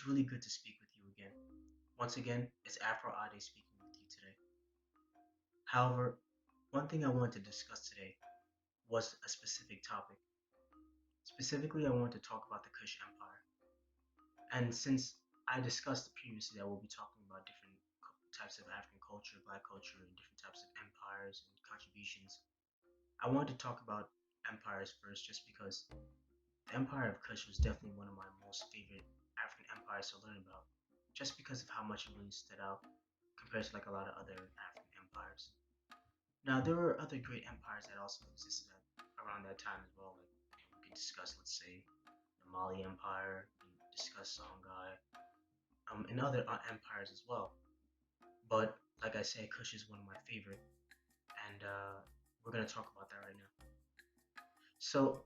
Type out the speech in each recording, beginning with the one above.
really good to speak with you again. Once again, it's Afro Ade speaking with you today. However, one thing I wanted to discuss today was a specific topic. Specifically, I wanted to talk about the Kush Empire. And since I discussed previously that we'll be talking about different types of African culture, Black culture, and different types of empires and contributions, I wanted to talk about empires first just because the Empire of Kush was definitely one of my most favorite African empires to learn about, just because of how much it really stood out compared to like a lot of other African empires. Now there were other great empires that also existed around that time as well. Like we could discuss, let's say, the Mali Empire, and discuss Songhai, and other empires as well. But like I said, Kush is one of my favorite, and we're gonna talk about that right now. So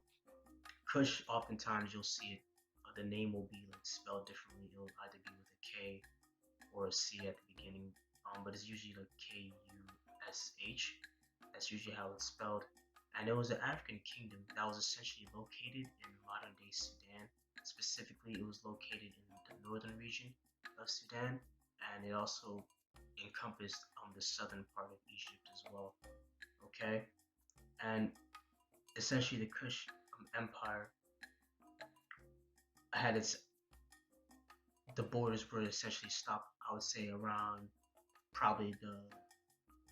Kush, oftentimes you'll see it. The name will be like spelled differently. It'll either be with a K or a C at the beginning, but it's usually like Kush. That's usually how it's spelled. And it was an African kingdom that was essentially located in modern day Sudan. Specifically, it was located in the northern region of Sudan, and it also encompassed the southern part of Egypt as well. Okay, and essentially the Kush Empire had its the borders were essentially stopped. I would say around probably the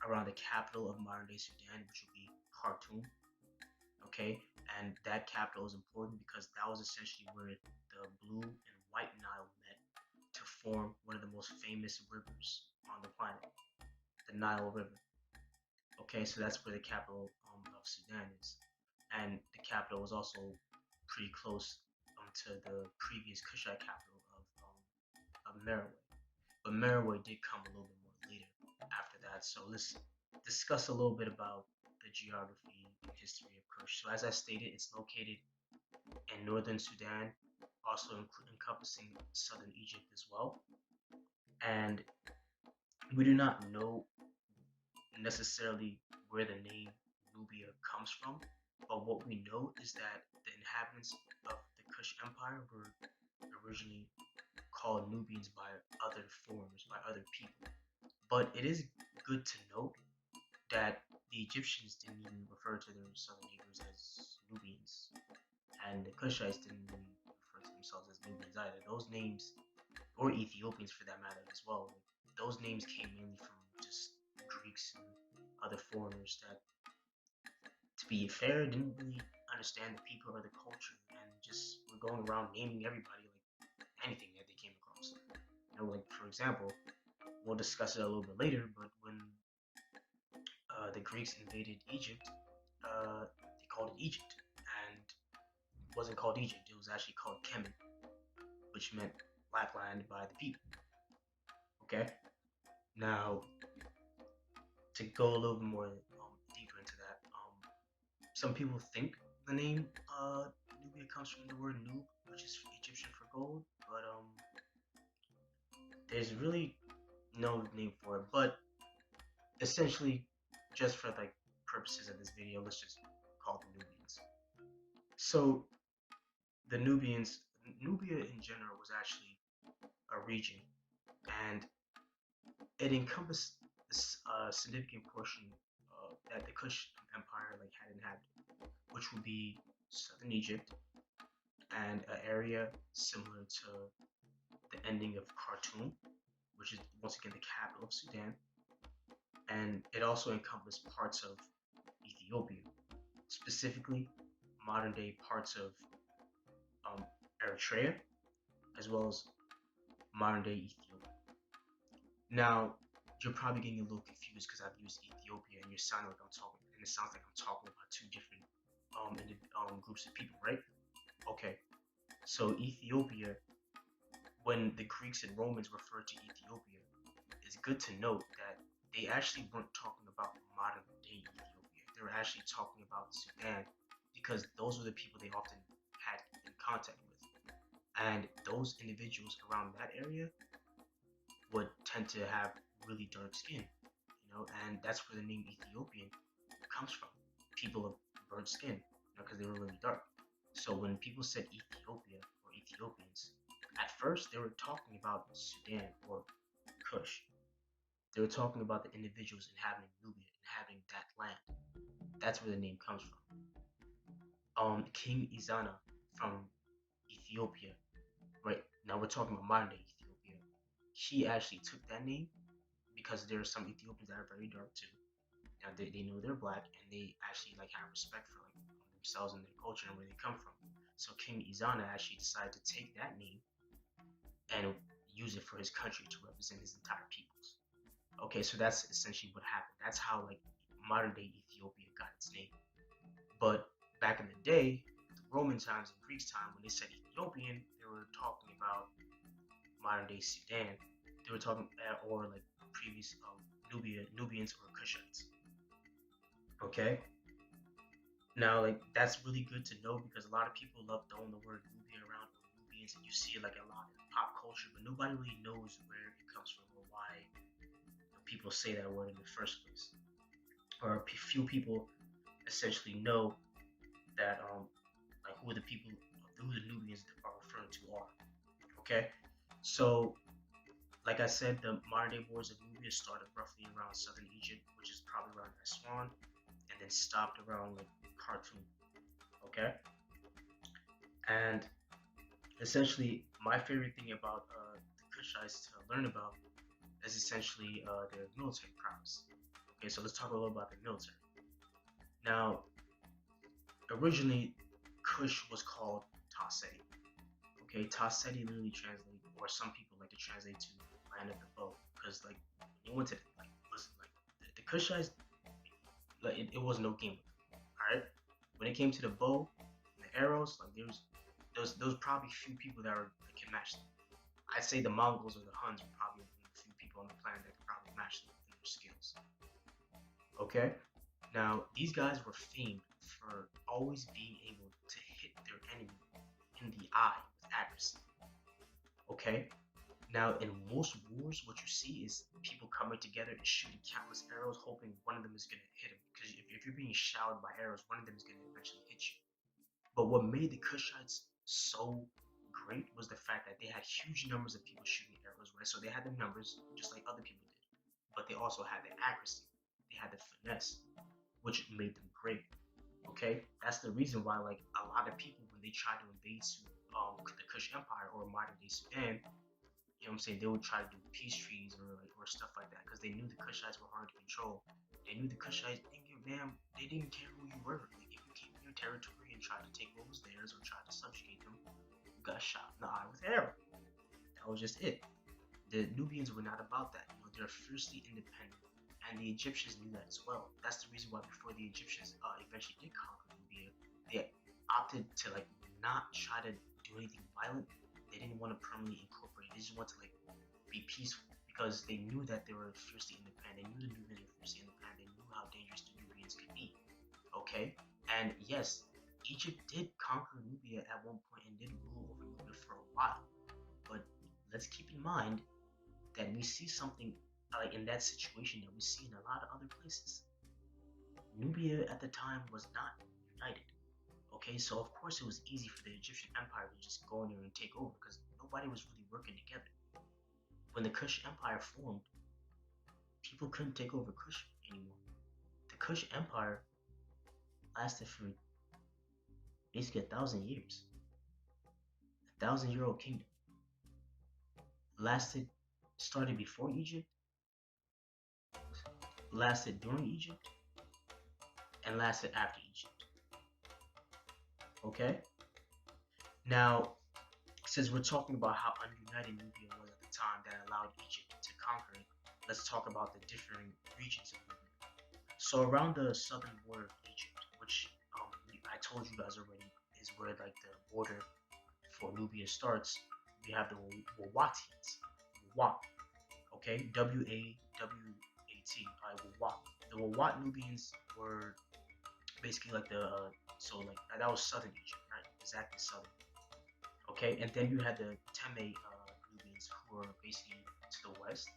around the capital of modern day Sudan, which would be Khartoum. Okay, and that capital is important because that was essentially where the Blue and White Nile met to form one of the most famous rivers on the planet, the Nile River. Okay, so that's where the capital of Sudan is, and the capital was also pretty close to the previous Kushite capital of Meroe. But Meroe did come a little bit more later after that. So let's discuss a little bit about the geography and history of Kush. So as I stated, it's located in northern Sudan, also encompassing southern Egypt as well. And we do not know necessarily where the name Nubia comes from, but what we know is that the inhabitants of the Kush Empire were originally called Nubians by other foreigners, by other people. But it is good to note that the Egyptians didn't even refer to their southern neighbors as Nubians, and the Kushites didn't really refer to themselves as Nubians either. Those names, or Ethiopians for that matter as well, those names came mainly from just Greeks and other foreigners that, to be fair, didn't really understand the people or the culture and just were going around naming everybody like anything that they came across. Like for example, we'll discuss it a little bit later, but when the Greeks invaded Egypt, they called it Egypt, and it wasn't called Egypt. It was actually called Kemet, which meant black land by the people. Okay. Now, to go a little bit more deeper into that, some people think the name Nubia comes from the word Nub, which is Egyptian for gold, but there's really no name for it. But essentially, just for like purposes of this video, let's just call them Nubians. So the Nubia in general was actually a region, and it encompassed a significant portion that the Kush Empire like had inhabited, which would be southern Egypt and an area similar to the ending of Khartoum, which is once again the capital of Sudan, and it also encompassed parts of Ethiopia, specifically modern day parts of Eritrea, as well as modern day Ethiopia. Now, you're probably getting a little confused because I've used Ethiopia, and it sounds like I'm talking about two different groups of people, right? Okay, so Ethiopia, when the Greeks and Romans referred to Ethiopia, it's good to note that they actually weren't talking about modern day Ethiopia. They were actually talking about Sudan because those were the people they often had in contact with. And those individuals around that area would tend to have really dark skin, and that's where the name Ethiopian comes from. People of burnt skin, because they were really dark. So when people said Ethiopia or Ethiopians, At first, they were talking about Sudan or Kush. They were talking about the individuals inhabiting Nubia, inhabiting that land. That's where the name comes from. King Izana from Ethiopia, right? Now we're talking about modern day Ethiopia. He actually took that name because there are some Ethiopians that are very dark too. Now they know they're black and they actually like have respect for like themselves and their culture and where they come from. So King Izana actually decided to take that name and use it for his country to represent his entire peoples. Okay, so that's essentially what happened. That's how like modern day Ethiopia got its name. But back in the day, the Roman times and Greeks time, when they said Ethiopian, they were talking about modern day Sudan. They were talking or like previous Nubians or Kushites. Okay, now like that's really good to know because a lot of people love throwing the word Nubia around or Nubians, and you see it like a lot in pop culture, but nobody really knows where it comes from or why people say that word in the first place. Or few people essentially know that like who the people who the Nubians are referring to are. Okay, so like I said, the modern day wars of Nubia started roughly around southern Egypt, which is probably around Aswan, and then stopped around like Khartoum. Okay, and essentially my favorite thing about the Kushites to learn about is essentially their military prowess. Okay, so let's talk a little about the military. Now, originally, Kush was called Taseti. Okay, Taseti literally translates, or some people like to translate to land of the bow, because like when you went to like listen, like the Kushites, like it was no game with them. All right, when it came to the bow and the arrows, like there was probably few people that can match them. I'd say the Mongols or the Huns were probably the few people on the planet that could probably match them in their skills. Okay, now these guys were famed for always being able to hit their enemy in the eye with accuracy. Okay, now in most wars, what you see is people coming together and shooting countless arrows, hoping one of them is gonna hit them. Because if you're being showered by arrows, one of them is gonna eventually hit you. But what made the Kushites so great was the fact that they had huge numbers of people shooting arrows, right? So they had the numbers just like other people did, but they also had the accuracy, they had the finesse, which made them great. Okay, that's the reason why like a lot of people when they try to invade the Kush Empire or modern day Sudan, you know what I'm saying, they would try to do peace treaties or stuff like that because they knew the Kushites were hard to control. They knew the Kushites didn't give a damn. They didn't care who you were. Like if you came in your territory and tried to take what was theirs or tried to subjugate them, you got shot in the eye with an arrow. That was just it. The Nubians were not about that. You know, they're fiercely independent, and the Egyptians knew that as well. That's the reason why before the Egyptians eventually did conquer Nubia, they opted to like not try to do anything violent. They didn't want to permanently incorporate. They just wanted to like be peaceful because they knew that they were fiercely independent. They knew the Nubians were fiercely independent. They knew how dangerous the Nubians could be. Okay, and yes, Egypt did conquer Nubia at one point and did rule over Nubia for a while. But let's keep in mind that we see something like in that situation that we see in a lot of other places. Nubia at the time was not united. Okay, so of course it was easy for the Egyptian Empire to just go in there and take over because nobody was really working together. When the Kush Empire formed, people couldn't take over Kush anymore. The Kush Empire lasted for basically 1,000 years. 1,000 year old kingdom. Lasted, started before Egypt, lasted during Egypt, and lasted after Egypt. Okay? Now, since we're talking about how ununited Nubia was at the time that allowed Egypt to conquer it, let's talk about the differing regions of Nubia. So around the southern border of Egypt, which I told you guys already is where like the border for Nubia starts, we have the Wawatians. Wawat, okay, Wawat, Wawat. The Wawat Nubians were basically like so like that was southern Egypt, right? Exactly southern. Okay, and then you had the Teme Nubians who were basically to the west.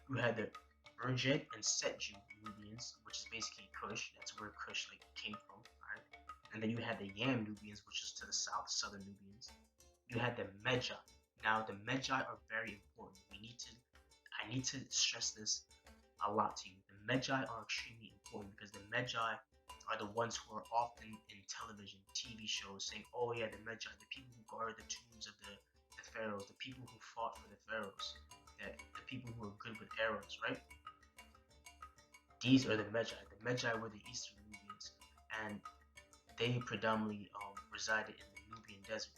You had the Urjet and Setju Nubians, which is basically Kush. That's where Kush like came from, right? And then you had the Yam Nubians, which is to the south, southern Nubians. You had the Medja Now, the Magi are very important. I need to stress this a lot to you. The Magi are extremely important because the Magi are the ones who are often in television, TV shows, saying, "Oh yeah, the Magi, the people who guarded the tombs of the pharaohs, the people who fought for the pharaohs, the people who were good with arrows, right? These are the Magi. The Magi were the Eastern Nubians, and they predominantly resided in the Nubian desert.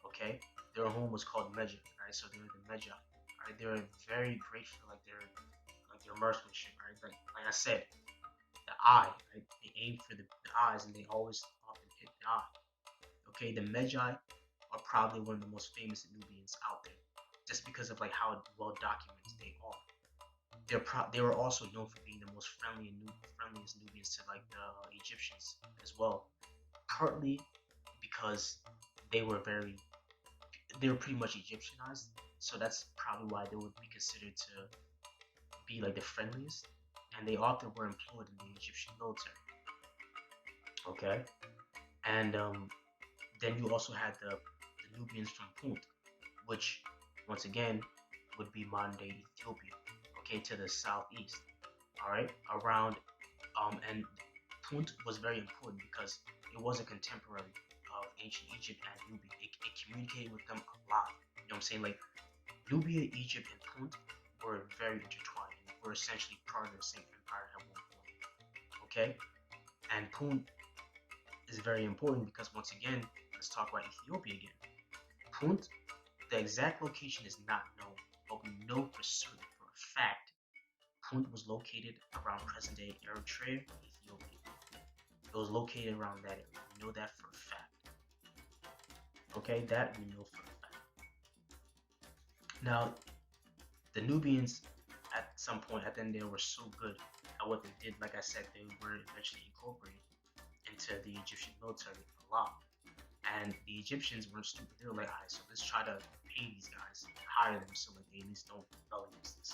Okay, their home was called Medja. Right, so they're the Medja. Right, they're very great for like their marksmanship. Right, like I said, the eye. Right, they aim for the eyes, and they always often hit the eye. Okay, the Medjai are probably one of the most famous Nubians out there, just because of like how well documented they are. They were also known for being the most friendliest Nubians to like the Egyptians as well. Partly because they were they were pretty much Egyptianized, so that's probably why they would be considered to be like the friendliest, and they often were employed in the Egyptian military. Okay, and then you also had the Nubians from Punt, which once again would be modern day Ethiopia. Okay, to the southeast. All right, around and Punt was very important because it was a contemporary of ancient Egypt and Nubia. It communicated with them a lot. You know what I'm saying? Like Nubia, Egypt, and Punt were very intertwined and were essentially part of the same empire at one point. Okay? And Punt is very important because once again, let's talk about Ethiopia again. Punt, the exact location is not known, but we know for certain, for a fact, Punt was located around present-day Eritrea, Ethiopia. It was located around that area. We know that for a fact. Okay, that we know for a fact. Now, the Nubians, at some point, at the end, they were so good at what they did. Like I said, they were eventually incorporated into the Egyptian military a lot. And the Egyptians weren't stupid. They were like, all right, so let's try to pay these guys, hire them, so like they at least don't rebel against this.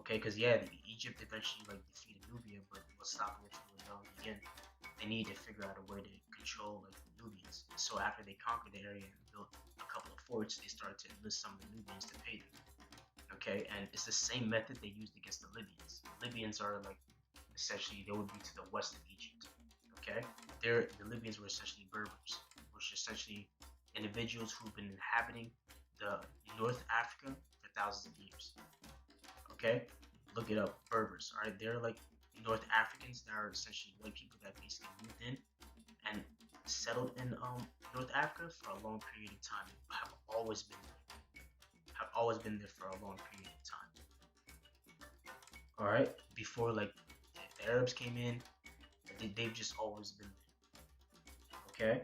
Okay, because yeah, Egypt eventually like defeated Nubia, but was stopping it from rebelling again. They needed to figure out a way to control like the Nubians. So after they conquered the area and built a couple of forts, they started to enlist some of the Nubians to pay them. Okay, and it's the same method they used against the Libyans. The Libyans are like essentially they would be to the west of Egypt. Okay, the Libyans were essentially Berbers, which are essentially individuals who've been inhabiting the North Africa for thousands of years. Okay, look it up, Berbers. All right, they're like North Africans that are essentially white people that basically moved in and settled in North Africa for a long period of time. Have always been there. Have always been there for a long period of time. All right, before like the Arabs came in, they've just always been there. Okay,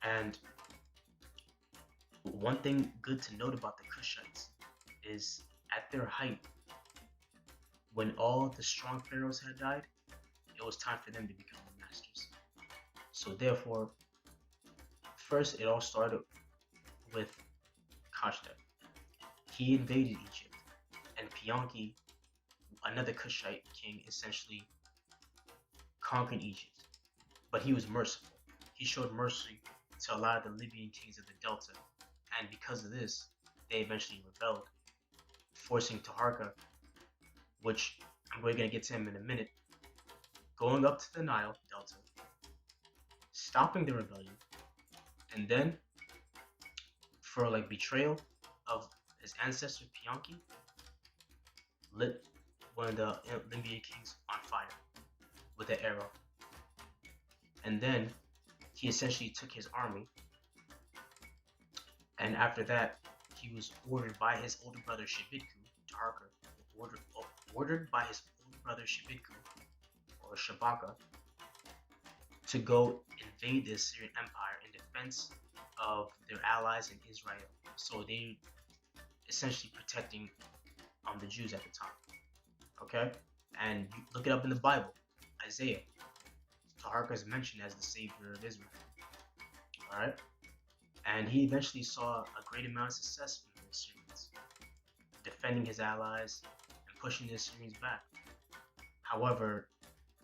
and one thing good to note about the Kushites is at their height, when all the strong pharaohs had died, it was time for them to become the masters. So therefore, first it all started with Kashta. He invaded Egypt, and Pianki, another Kushite king, essentially conquered Egypt. But he was merciful. He showed mercy to a lot of the Libyan kings of the Delta, and because of this, they eventually rebelled, forcing Taharka, which we're going to get to him in a minute, going up to the Nile Delta, stopping the rebellion, and then for like betrayal of his ancestor Pianki, lit one of the Libyan kings on fire with an arrow. And then he essentially took his army, and after that, he was ordered by his older brother Shibidku, Taharka, ordered by his older brother Shibidku, or Shabaka, to go invade the Assyrian Empire in defense of their allies in Israel. So they essentially protecting the Jews at the time. Okay, and you look it up in the Bible, Isaiah. Taharka is mentioned as the savior of Israel. All right, and he eventually saw a great amount of success from the Assyrians, defending his allies and pushing the Assyrians back. However,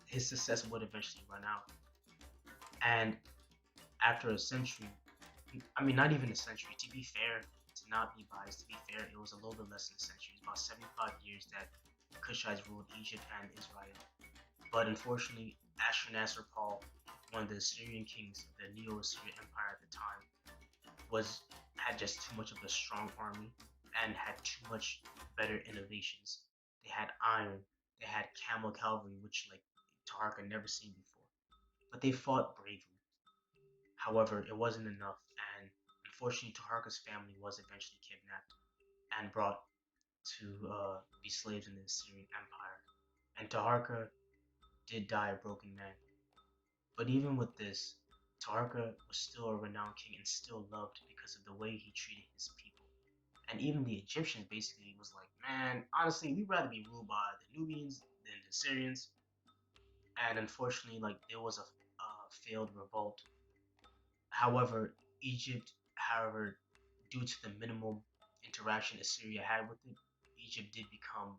his success would eventually run out, and after a century, I mean, not even a century, to be fair to to not be biased, to be fair, it was a little bit less than a century. It's about 75 years that Kushites ruled Egypt and Israel. But unfortunately, Ashurnasirpal, one of the Assyrian kings of the Neo-Assyrian Empire at the time, was had just too much of a strong army and had too much better innovations. They had iron, they had camel cavalry, which like Taharqa never seen before. But they fought bravely. However, it wasn't enough, and unfortunately, Taharqa's family was eventually kidnapped and brought to be slaves in the Assyrian Empire. And Taharqa did die a broken man. But even with this, Taharqa was still a renowned king and still loved because of the way he treated his people. And even the Egyptians basically was like, man, honestly, we'd rather be ruled by the Nubians than the Syrians. And unfortunately, like there was a failed revolt. However, Egypt, due to the minimal interaction Assyria had with it, Egypt did become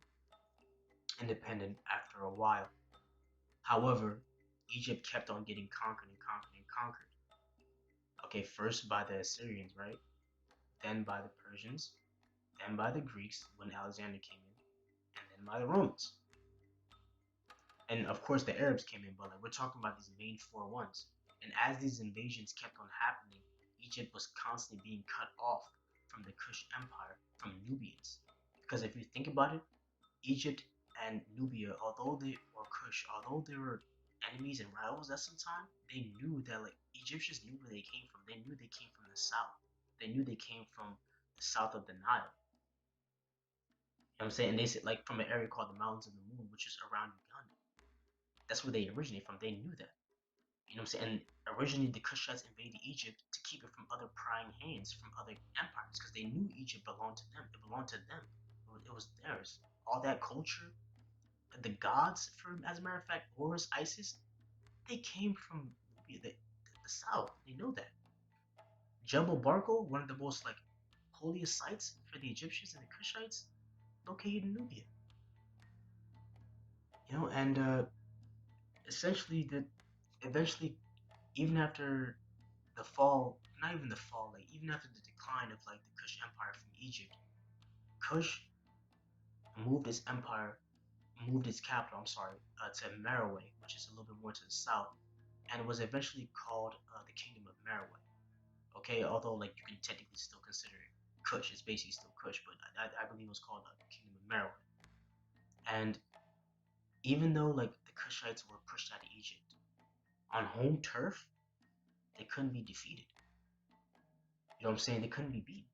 independent after a while. However, Egypt kept on getting conquered and conquered and conquered. Okay, first by the Assyrians, right? Then by the Persians, then by the Greeks when Alexander came in, and then by the Romans. And of course the Arabs came in, but like we're talking about these main four ones. And as these invasions kept on happening, Egypt was constantly being cut off from the Kush Empire from Nubians. Because if you think about it, Egypt and Nubia, although they or Kush, although they were enemies and rivals at some time, they knew that like Egyptians knew where they came from. They knew they came from the south. They knew they came from the south of the Nile. You know what I'm saying? And they said like from an area called the Mountains of the Moon, which is around Uganda. That's where they originate from. They knew that. You know what I'm saying? And originally the Kushites invaded Egypt to keep it from other prying hands from other empires because they knew Egypt belonged to them. It belonged to them. It was theirs. All that culture, the gods, for as a matter of fact, Horus, Isis, they came from the south. They know that. Jebel Barkal, one of the most like holiest sites for the Egyptians and the Kushites, located in Nubia. You know, and essentially the eventually even after the fall, not even the fall, like even after the decline of like the Kush Empire from Egypt, Kush moved its empire, moved its capital, I'm sorry, to Meroe, which is a little bit more to the south, and it was eventually called the Kingdom of Meroe. Okay, although like you can technically still consider it Kush, it's basically still Kush, but I believe it was called the Kingdom of Meroe. And even though like the Kushites were pushed out of Egypt on home turf, they couldn't be defeated. You know what I'm saying? They couldn't be beaten.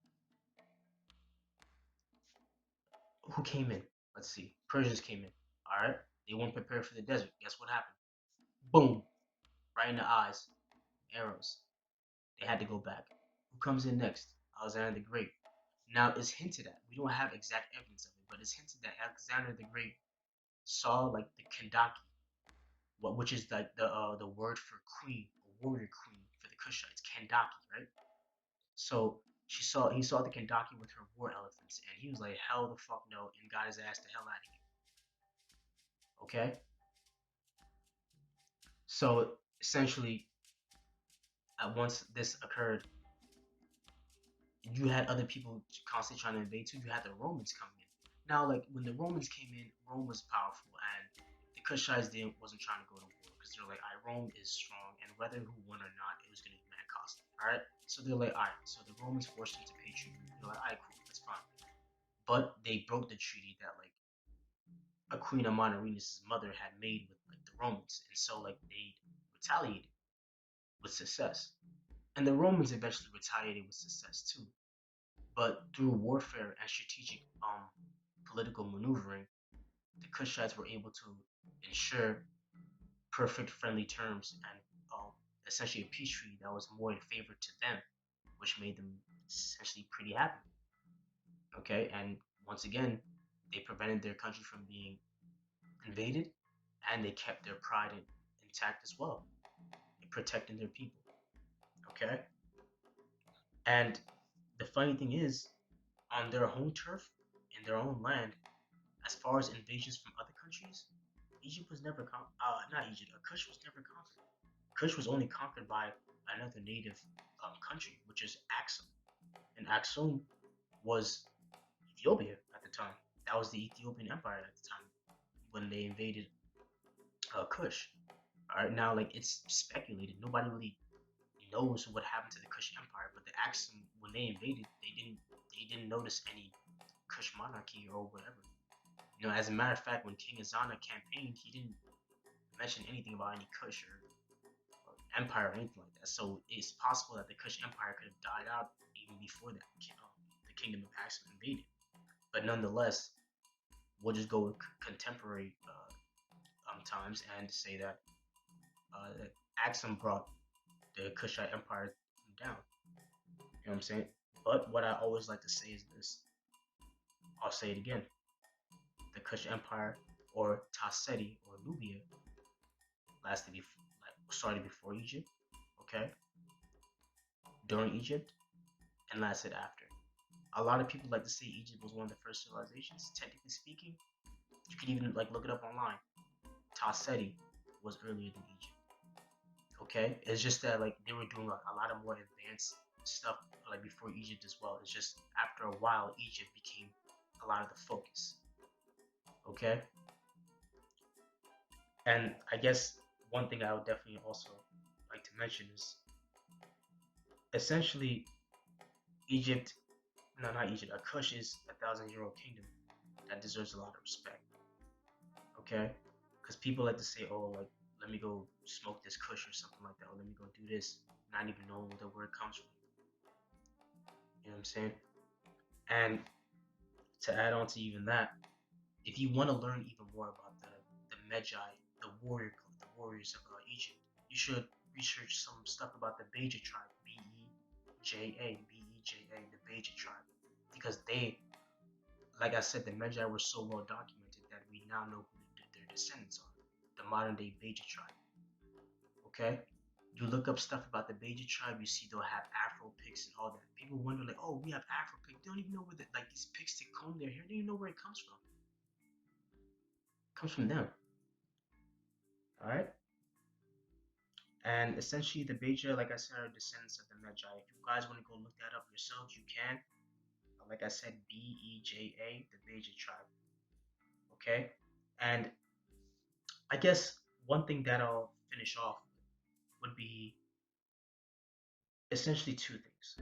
Who came in? Let's see. Persians came in. All right. They weren't prepared for the desert. Guess what happened? Boom! Right in the eyes. Arrows. They had to go back. Who comes in next? Alexander the Great. Now it's hinted at. We don't have exact evidence of it, but it's hinted that Alexander the Great saw like the Kandaki, which is like the word for queen, a warrior queen for the Kushites, Kandaki, right? So he saw the Kandaki with her war elephants, and he was like, hell the fuck no, and got his ass the hell out of here. Okay? So essentially, once this occurred, you had other people constantly trying to invade too. You had the Romans coming in. Now, like when the Romans came in, Rome was powerful, and the Kushites wasn't trying to go to war because they're like, "Alright, Rome is strong, and whether who won or not, it was gonna be mad costly." All right, so they're like, "Alright," so the Romans forced them to pay tribute. They're like, "Alright, cool, that's fine," but they broke the treaty that like a Queen of Monterinus' mother had made with like the Romans, and so like they retaliated with success. And the Romans eventually retaliated with success too. But through warfare and strategic political maneuvering, the Kushites were able to ensure perfect friendly terms and essentially a peace treaty that was more in favor to them, which made them essentially pretty happy. Okay, and once again, they prevented their country from being invaded, and they kept their pride intact as well, protecting their people. Okay, and the funny thing is, on their home turf, in their own land, as far as invasions from other countries, Egypt was never not Egypt. Kush was never conquered. Kush was only conquered by another native country, which is Axum. And Axum was Ethiopia at the time. That was the Ethiopian Empire at the time when they invaded Kush. All right, now like it's speculated. Nobody really knows what happened to the Kush Empire, but the Axum when they invaded, they didn't notice any Kush monarchy or whatever. You know, as a matter of fact, when King Azana campaigned, he didn't mention anything about any Kush or empire or anything like that. So it's possible that the Kush Empire could have died out even before that the kingdom of Axum invaded. But nonetheless, we'll just go with contemporary times and say that Axum brought the Kushite Empire down. You know what I'm saying? But what I always like to say is this. I'll say it again. The Kush Empire, or Tasseti, or Nubia, started before Egypt, okay, during Egypt, and lasted after. A lot of people like to say Egypt was one of the first civilizations. Technically speaking, you can even like look it up online. Tasseti was earlier than Egypt. Okay, it's just that like they were doing like, a lot of more advanced stuff like before Egypt as well. It's just after a while Egypt became a lot of the focus. Okay, and I guess one thing I would definitely also like to mention is essentially Egypt, no, not Egypt, Kush is a 1,000-year-old kingdom that deserves a lot of respect. Okay, because people like to say, oh, like let me go smoke this Kush or something like that, or let me go do this, not even knowing where it comes from. You know what I'm saying? And to add on to even that, if you want to learn even more about the Magi, the warriors of Egypt, you should research some stuff about the Beja tribe, Beja, the Beja tribe, because they, like I said, the Magi were so well documented that we now know who their descendants are, the modern day Beja tribe. Okay, you look up stuff about the Beja tribe, you see they'll have Afro picks and all that. People wonder like, oh, we have Afro picks. They don't even know where like these picks to comb their hair. They don't even know where it comes from. It comes from them. All right. And essentially, the Beja, like I said, are descendants of the Magi. If you guys want to go look that up yourselves, you can. Like I said, Beja, the Beja tribe. Okay. And I guess one thing that I'll finish off would be essentially two things.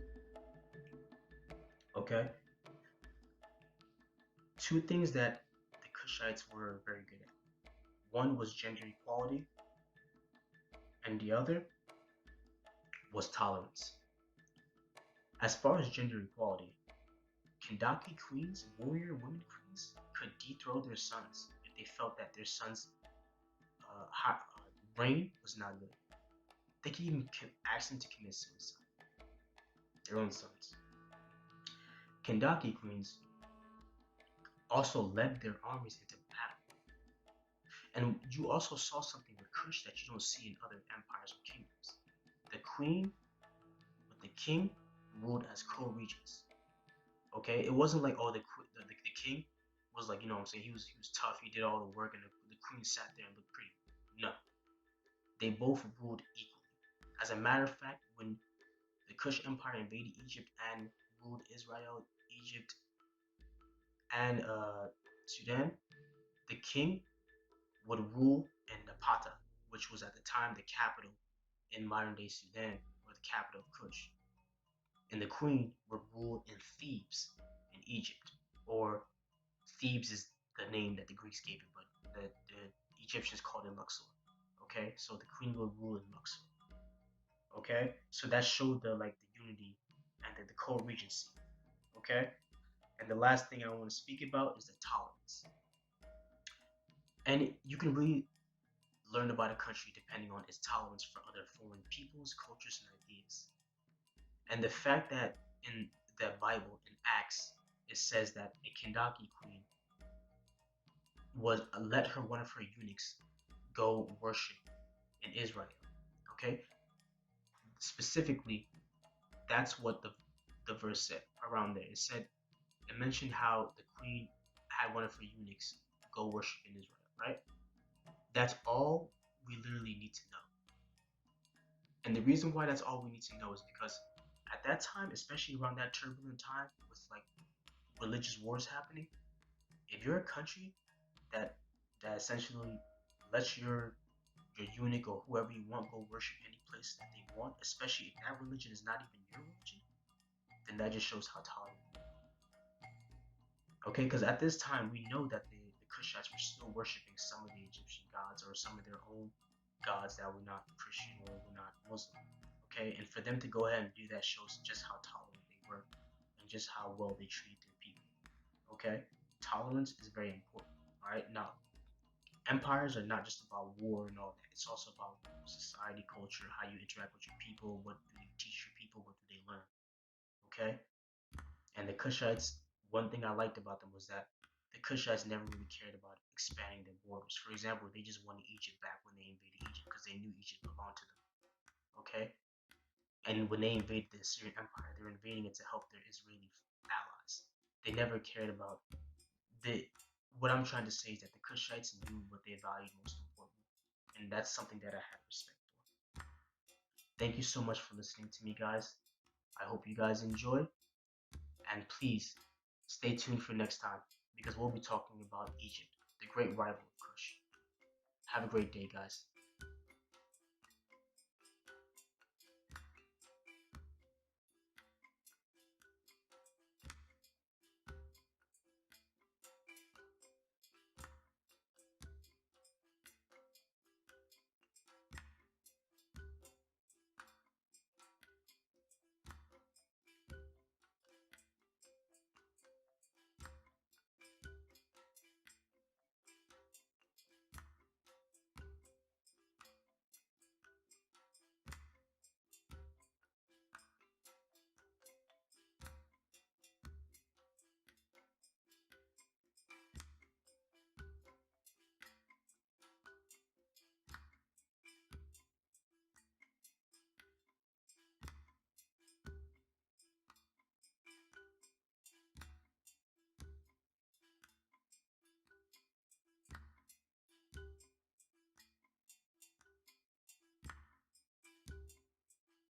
Okay. Two things that the Kushites were very good at. One was gender equality, and the other was tolerance. As far as gender equality, Kendaki queens, warrior women queens, could dethrone their sons if they felt that their sons' reign was not good. They could even ask them to commit suicide. Their own sons. Kendaki queens also led their armies into battle. And you also saw something with Kush that you don't see in other empires or kingdoms. The queen with the king ruled as co-regents. Okay, it wasn't like oh the king was like, you know what I'm saying, he was tough, he did all the work, and the queen sat there and looked pretty. No, they both ruled equally. As a matter of fact, when the Kush Empire invaded Egypt and ruled Israel, Egypt, and Sudan, the king would rule in Napata, which was at the time the capital in modern day Sudan, or the capital of Kush. And the queen would rule in Thebes in Egypt, or Thebes is the name that the Greeks gave it, but the Egyptians called it Luxor. Okay, so the queen will rule in Luxor. Okay, so that showed the unity and the co-regency. Okay, and the last thing I want to speak about is the tolerance. And you can really learn about a country depending on its tolerance for other foreign peoples, cultures, and ideas. And the fact that in the Bible, in Acts, it says that a Kendaki queen was let one of her eunuchs go worship in Israel. Okay, specifically, that's what the verse said around there. It mentioned how the queen had one of her eunuchs go worship in Israel, right? That's all we literally need to know. And the reason why that's all we need to know is because at that time, especially around that turbulent time with like religious wars happening, if you're a country that essentially lets your eunuch or whoever you want go worship any place that they want, especially if that religion is not even your religion, then that just shows how tolerant you are. Okay, because at this time we know that the Kushites were still worshiping some of the Egyptian gods or some of their own gods that were not Christian or were not Muslim. Okay, and for them to go ahead and do that shows just how tolerant they were and just how well they treated their people. Okay, tolerance is very important. All right, now empires are not just about war and all that. It's also about society, culture, how you interact with your people, what do you teach your people, what do they learn. Okay, and the Kushites, one thing I liked about them was that the Kushites never really cared about expanding their borders. For example, they just wanted Egypt back when they invaded Egypt because they knew Egypt belonged to them. Okay, and when they invaded the Assyrian Empire, they were invading it to help their Israeli allies. They never cared about the. What I'm trying to say is that the Kushites knew what they valued most important, and that's something that I have respect for. Thank you so much for listening to me, guys. I hope you guys enjoy, and please stay tuned for next time because we'll be talking about Egypt, the great rival of Kush. Have a great day, guys.